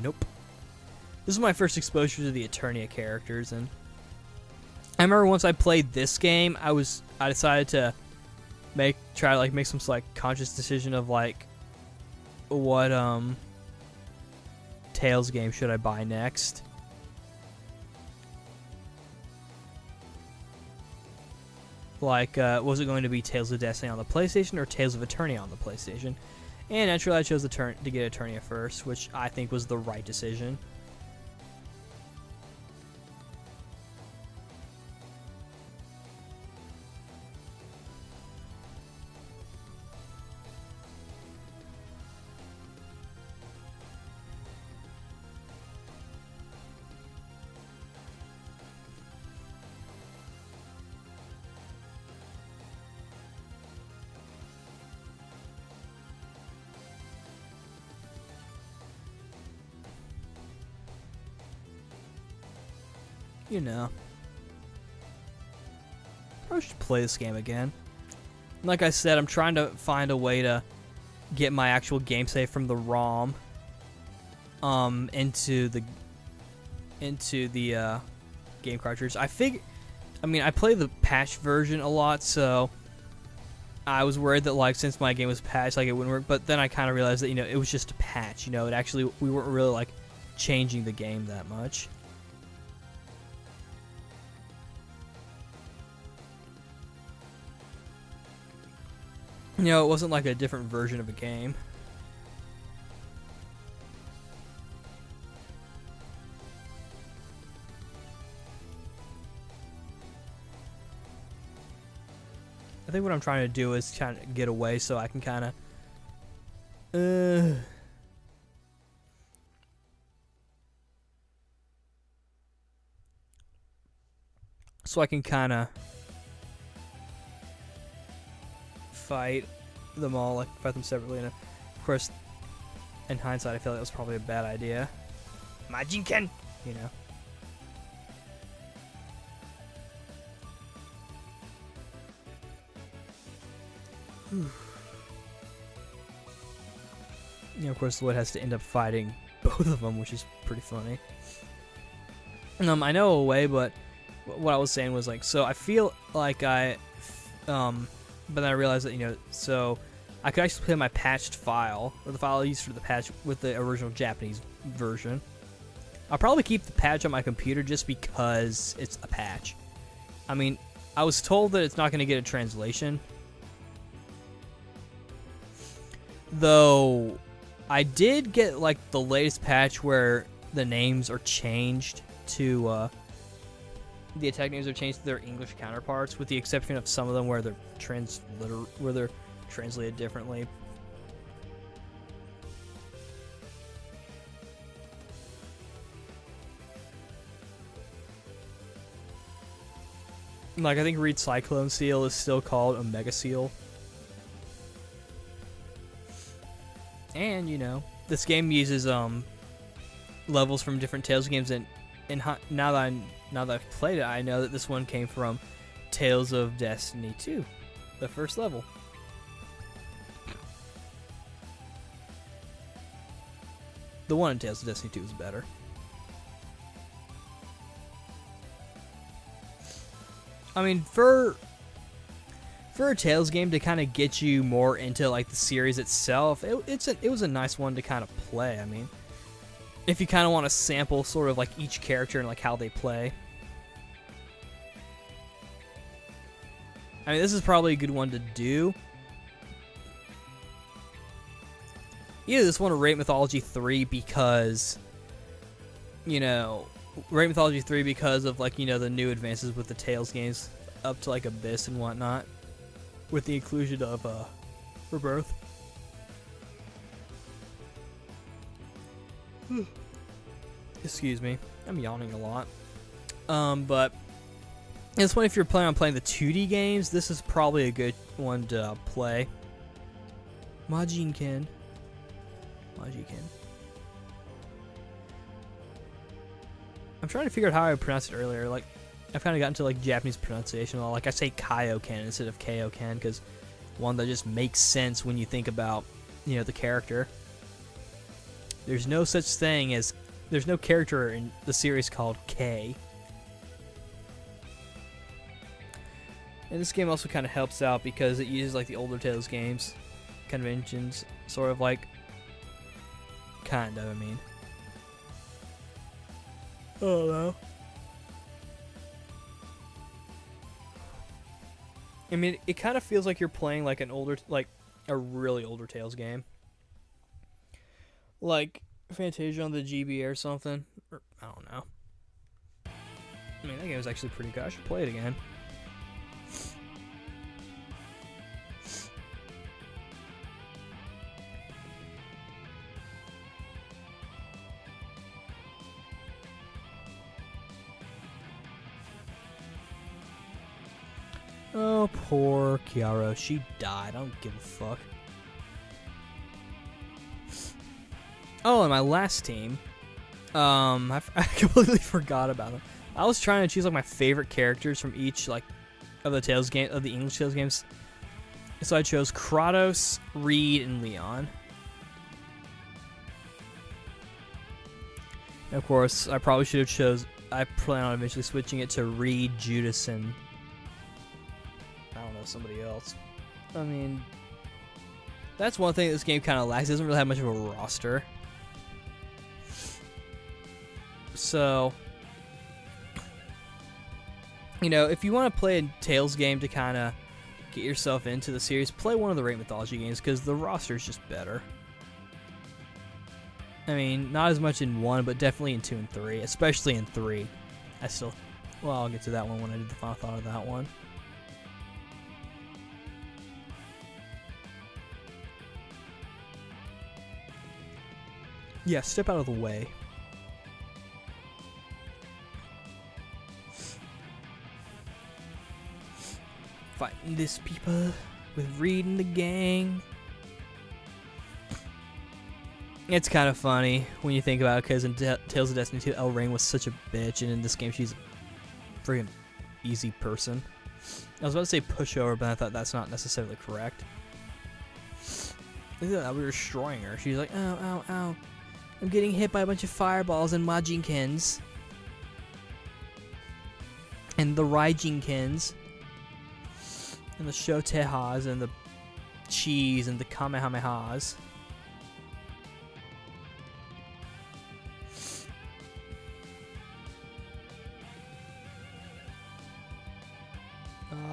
Nope. This is my first exposure to the Eternia characters, and I remember once I played this game, I decided to try to make some like conscious decision of like what Tales game should I buy next. Like, was it going to be Tales of Destiny on the PlayStation or Tales of Eternia on the PlayStation? And naturally, I chose to get Eternia first, which I think was the right decision. You know, I should play this game again. Like I said, I'm trying to find a way to get my actual game save from the ROM into the game cartridge. I mean, I play the patch version a lot, so I was worried that like since my game was patched, like it wouldn't work. But then I kind of realized that it was just a patch. It actually we weren't really like changing the game that much. It wasn't like a different version of a game. I think what I'm trying to do is kind of get away so I can kind of fight them all, like fight them separately, and of course in hindsight I feel like that was probably a bad idea. Majinken! Of course Lloyd has to end up fighting both of them, which is pretty funny. I know a way, but what I was saying was like, so I feel like but then I realized that, so I could actually play my patched file, or the file I used for the patch, with the original Japanese version. I'll probably keep the patch on my computer just because it's a patch. I mean, I was told that it's not going to get a translation. Though, I did get, like, the latest patch where the names are changed to, the attack names are changed to their English counterparts, with the exception of some of them where they're translated differently. Like, I think Reed Cyclone Seal is still called Omega Seal. And, this game uses levels from different Tales games, and now that I've played it, I know that this one came from Tales of Destiny 2, the first level. The one in Tales of Destiny 2 is better. I mean, for a Tales game to kind of get you more into like the series itself, it was a nice one to kind of play. I mean, if you kind of want to sample sort of like each character and like how they play. I mean, this is probably a good one to do. Either this one or Raid Mythology 3 because, Raid Mythology 3 because of like, the new advances with the Tales games up to like Abyss and whatnot. With the inclusion of Rebirth. Excuse me, I'm yawning a lot. But this one, if you're planning on playing the 2D games, this is probably a good one to play. Majinken. I'm trying to figure out how I pronounced it earlier. Like, I've kind of gotten to like Japanese pronunciation. Like I say Kaioken instead of Kaioken because one that just makes sense when you think about, the character. There's no such thing as... There's no character in the series called K. And this game also kind of helps out because it uses like the older Tales games conventions, sort of like... Kind of, I mean. Oh no. I mean, it kind of feels like you're playing like an older, like a really older Tales game. Like Fantasia on the GBA or something. Or, I don't know. I mean, that game was actually pretty good. I should play it again. Oh, poor Kiara. She died. I don't give a fuck. Oh, and my last team. I completely forgot about them. I was trying to choose like my favorite characters from each like of the Tales game of the English Tales games. So I chose Kratos, Reed, and Leon. And of course, I probably should have chose. I plan on eventually switching it to Reed, Judas, and I don't know, somebody else. I mean, that's one thing this game kind of lacks. It doesn't really have much of a roster. So, you know, if you want to play a Tales game to kind of get yourself into the series, play one of the Great Mythology games because the roster is just better. I mean, not as much in 1, but definitely in 2 and 3, especially in 3. Well, I'll get to that one when I do the final thought of that one. Yeah, step out of the way. Fighting this people with Reed and the gang. It's kind of funny when you think about it, because in Tales of Destiny 2, El Ring was such a bitch, and in this game she's a freaking easy person. I was about to say pushover, but I thought that's not necessarily correct. We were destroying her. She's like, ow, ow, ow. I'm getting hit by a bunch of fireballs and Majinkins. And the Raijinkins. And the Shotehas and the Cheese and the Kamehamehas.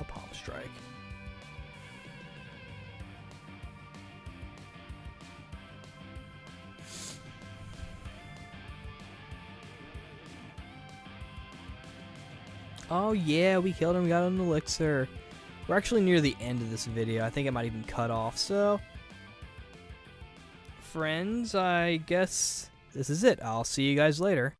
Palm Strike. Oh yeah, we killed him, we got an elixir. We're actually near the end of this video. I think it might even cut off, so... Friends, I guess this is it. I'll see you guys later.